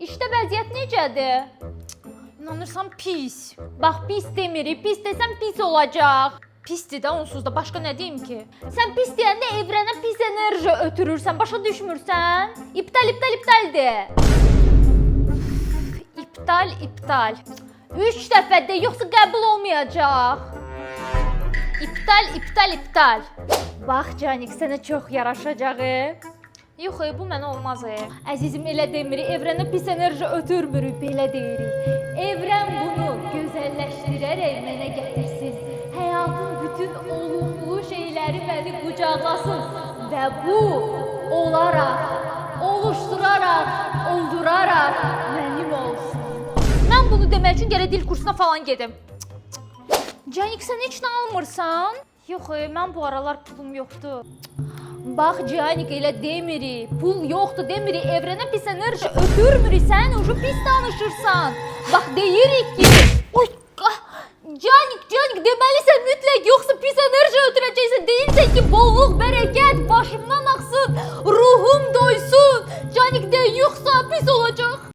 İşte vəziyyət necədir? İnanırsan pis. Bax pis demirik, pis desəm pis olacaq. Pisdir də onsuz da, başqa nə deyim ki? Sən pis deyəndə evrənə pis enerji ötürürsən, başa düşmürsən? İptal de. İptal. 3 dəfə de, yoxsa qəbul olmayacaq. İptal. Bax Canik, sənə çox yaraşacaq. Yox, bu mənə olmaz. Əzizim, elə demirik, evrənə pis enerji ötürmürük, belə deyirik. Evrən bunu gözəlləşdirərək mənə gətirsin. Həyatın bütün olumlu şeyləri məni qucaqlasın və bu oluşturaraq, olduraraq mənim olsun. Mən bunu demək üçün gərək dil kursuna falan gedim. Canik, sən heç nə almırsan? Yox, mən bu aralar pulum yoxdur. Bax Canik, elə demirik, pul yoxdur demirik, evrənə pis enerji ötürmürük, sən ucu pis danışırsan. Bax deyirik ki, Canik, deməlisən mütləq, yoxsa pis enerji ötürəcəksən, deyirsən ki, bolluq, bərəkət başımdan axsın.